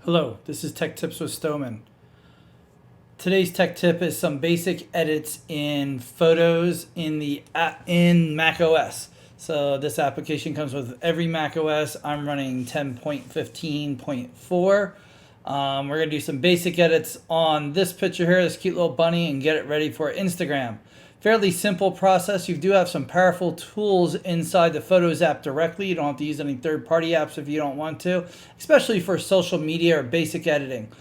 Hello, this is Tech Tips with Stoneman. Today's tech tip is some basic edits in Photos in macOS. So this application comes with every macOS. I'm running 10.15.4. We're going to do some basic edits on this picture here, this cute little bunny, and get it ready for Instagram. Fairly simple process. You do have some powerful tools inside the Photos app directly. You don't have to use any third-party apps if you don't want to, especially for social media or basic editing.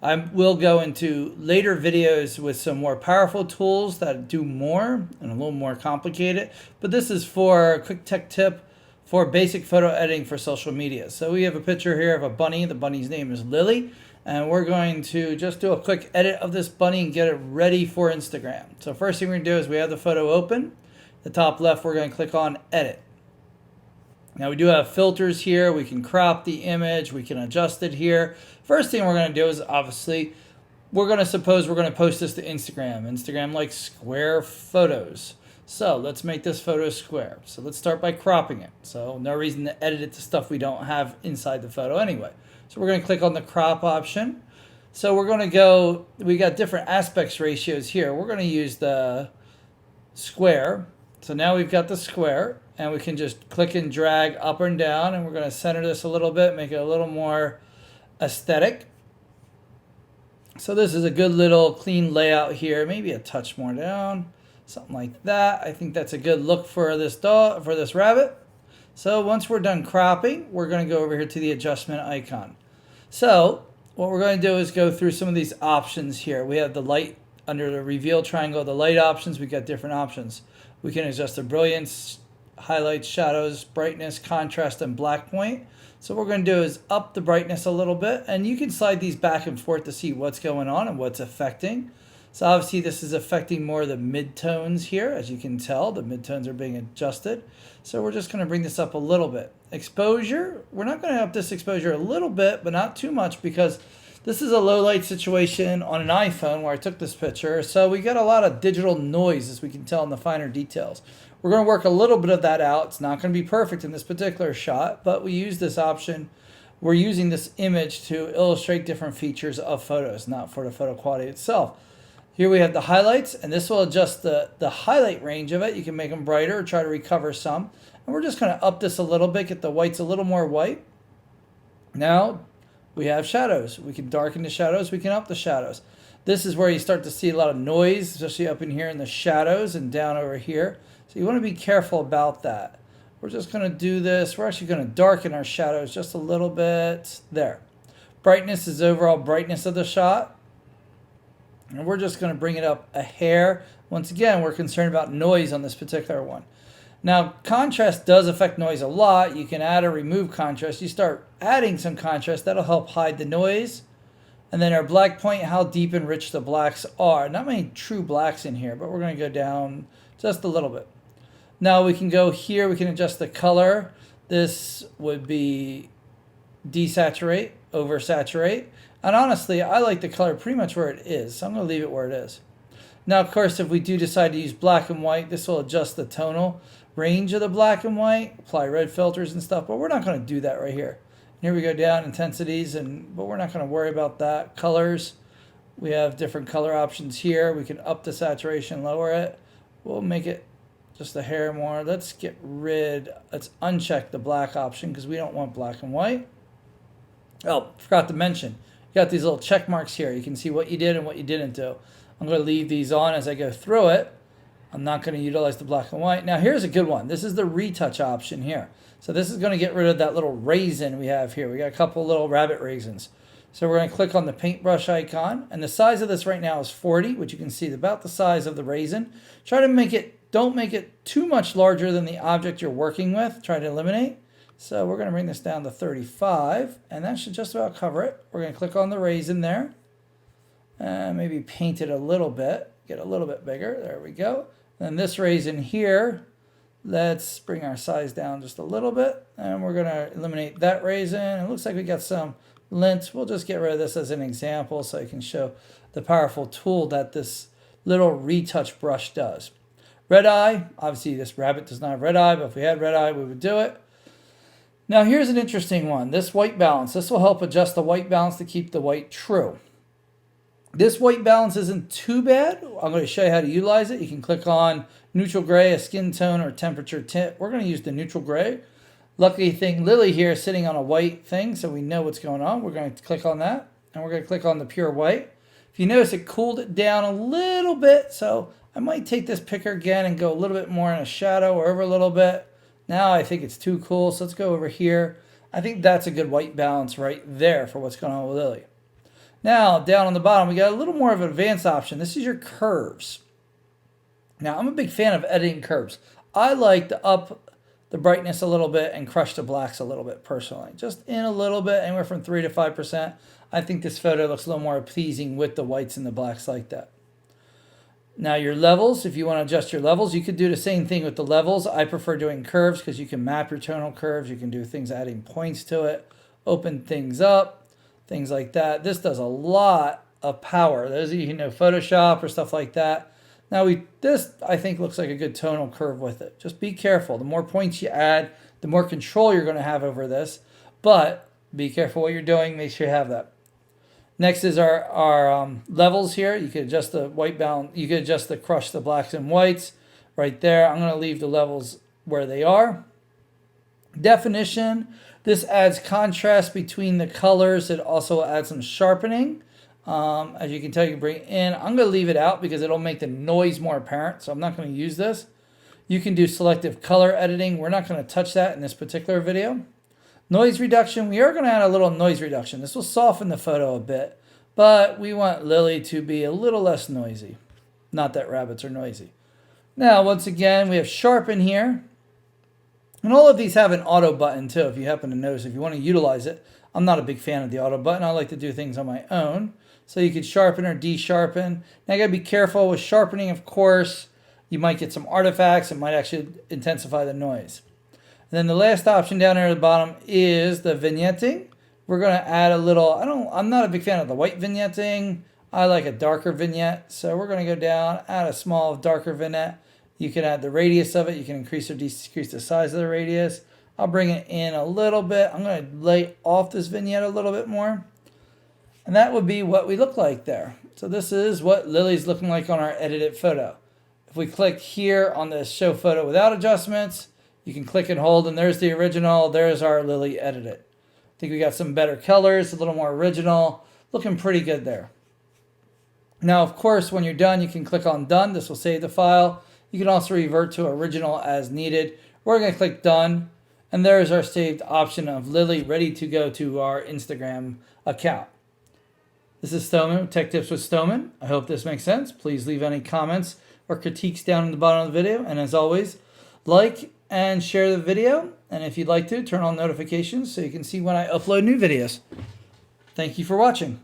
I will go into later videos with some more powerful tools that do more and a little more complicated, but this is for a quick tech tip for basic photo editing for social media. So we have a picture here of a bunny. The bunny's name is Lilly. And we're going to just do a quick edit of this bunny and get it ready for Instagram. So first thing we're going to do is we have the photo open. The top left, we're going to click on Edit. Now we do have filters here. We can crop the image. We can adjust it here. First thing we're going to do is obviously, we're going to post this to Instagram. Instagram likes square photos. So let's make this photo square. So let's start by cropping it. So no reason to edit it to stuff we don't have inside the photo anyway. So we're going to click on the crop option. So we're going to go, we got different aspects ratios here. We're going to use the square. So now we've got the square and we can just click and drag up and down, and we're going to center this a little bit, make it a little more aesthetic. So this is a good little clean layout here, maybe a touch more down, something like that. I think that's a good look for this dog, for this rabbit. So once we're done cropping, we're going to go over here to the adjustment icon. So what we're going to do is go through some of these options here. We have the light under the reveal triangle, the light options. We've got different options. We can adjust the brilliance, highlights, shadows, brightness, contrast, and black point. So what we're going to do is up the brightness a little bit, and you can slide these back and forth to see what's going on and what's affecting. So obviously this is affecting more of the midtones here. As you can tell, the midtones are being adjusted. So we're just going to bring this up a little bit. Exposure, we're not going to up this exposure a little bit, but not too much, because this is a low light situation on an iPhone where I took this picture. So we got a lot of digital noise, as we can tell in the finer details. We're going to work a little bit of that out. It's not going to be perfect in this particular shot, but we use this option. We're using this image to illustrate different features of photos, not for the photo quality itself. Here we have the highlights, and this will adjust the highlight range of it. You can make them brighter or try to recover some. And we're just going to up this a little bit, get the whites a little more white. Now we have shadows. We can darken the shadows. We can up the shadows. This is where you start to see a lot of noise, especially up in here in the shadows and down over here. So you want to be careful about that. We're just going to do this. We're actually going to darken our shadows just a little bit there. Brightness is overall brightness of the shot. And we're just going to bring it up a hair. Once again, we're concerned about noise on this particular one. Now, contrast does affect noise a lot. You can add or remove contrast. You start adding some contrast, that'll help hide the noise. And then our black point, how deep and rich the blacks are. Not many true blacks in here, but we're going to go down just a little bit. Now we can go here, we can adjust the color. This would be desaturate, oversaturate. And honestly, I like the color pretty much where it is, so I'm going to leave it where it is. Now, of course, if we do decide to use black and white, this will adjust the tonal range of the black and white, apply red filters and stuff, but we're not going to do that right here. Here we go down, intensities, but we're not going to worry about that. Colors, we have different color options here. We can up the saturation, lower it. We'll make it just a hair more. Let's uncheck the black option because we don't want black and white. Oh, forgot to mention. You got these little check marks here. You can see what you did and what you didn't do. I'm going to leave these on as I go through it. I'm not going to utilize the black and white. Now here's a good one. This is the retouch option here. So this is going to get rid of that little raisin we have here. We got a couple little rabbit raisins. So we're going to click on the paintbrush icon. And the size of this right now is 40, which you can see is about the size of the raisin. Try to make it, don't make it too much larger than the object you're working with. Try to eliminate. So we're going to bring this down to 35, and that should just about cover it. We're going to click on the raisin there, and maybe paint it a little bit, get a little bit bigger. There we go. And this raisin here, let's bring our size down just a little bit, and we're going to eliminate that raisin. It looks like we got some lint. We'll just get rid of this as an example so I can show the powerful tool that this little retouch brush does. Redeye, obviously this rabbit does not have Redeye, but if we had Redeye, we would do it. Now here's an interesting one. This white balance. This will help adjust the white balance to keep the white true. This white balance isn't too bad. I'm going to show you how to utilize it. You can click on neutral gray, a skin tone, or temperature tint. We're going to use the neutral gray. Lucky thing, Lilly here is sitting on a white thing, so we know what's going on. We're going to click on that, and we're going to click on the pure white. If you notice, it cooled it down a little bit, so I might take this picker again and go a little bit more in a shadow or over a little bit. Now I think it's too cool, so let's go over here. I think that's a good white balance right there for what's going on with Lilly. Now, down on the bottom, we got a little more of an advanced option. This is your curves. Now, I'm a big fan of editing curves. I like to up the brightness a little bit and crush the blacks a little bit personally. Just in a little bit, anywhere from 3 to 5%. I think this photo looks a little more pleasing with the whites and the blacks like that. Now your levels, if you want to adjust your levels, you could do the same thing with the levels. I prefer doing curves because you can map your tonal curves. You can do things adding points to it, open things up, things like that. This does a lot of power. Those of you who know Photoshop or stuff like that. Now this I think looks like a good tonal curve with it. Just be careful. The more points you add, the more control you're going to have over this. But be careful what you're doing. Make sure you have that. Next is our levels here. You can adjust the white balance. You can adjust the crush the blacks and whites right there. I'm going to leave the levels where they are. Definition. This adds contrast between the colors. It also adds some sharpening. As you can tell, you can bring it in. I'm going to leave it out because it'll make the noise more apparent. So I'm not going to use this. You can do selective color editing. We're not going to touch that in this particular video. Noise reduction, we are going to add a little noise reduction. This will soften the photo a bit, but we want Lilly to be a little less noisy. Not that rabbits are noisy. Now, once again, we have Sharpen here. And all of these have an auto button too, if you happen to notice, if you want to utilize it. I'm not a big fan of the auto button. I like to do things on my own. So you could sharpen or de-sharpen. Now, you got to be careful with sharpening, of course. You might get some artifacts. It might actually intensify the noise. And then the last option down there at the bottom is the vignetting. We're going to add a little, I'm not a big fan of the white vignetting. I like a darker vignette. So we're going to go down, add a small darker vignette. You can add the radius of it. You can increase or decrease the size of the radius. I'll bring it in a little bit. I'm going to lay off this vignette a little bit more. And that would be what we look like there. So this is what Lilly's looking like on our edited photo. If we click here on the show photo without adjustments, you can click and hold, and there's the original. There's our Lilly edited. I think we got some better colors, a little more original. Looking pretty good there. Now, of course, when you're done, you can click on Done. This will save the file. You can also revert to original as needed. We're going to click Done, and there's our saved option of Lilly ready to go to our Instagram account. This is Stoneman, Tech Tips with Stoneman. I hope this makes sense. Please leave any comments or critiques down in the bottom of the video. And as always, like and share the video. And if you'd like to, turn on notifications so you can see when I upload new videos. Thank you for watching.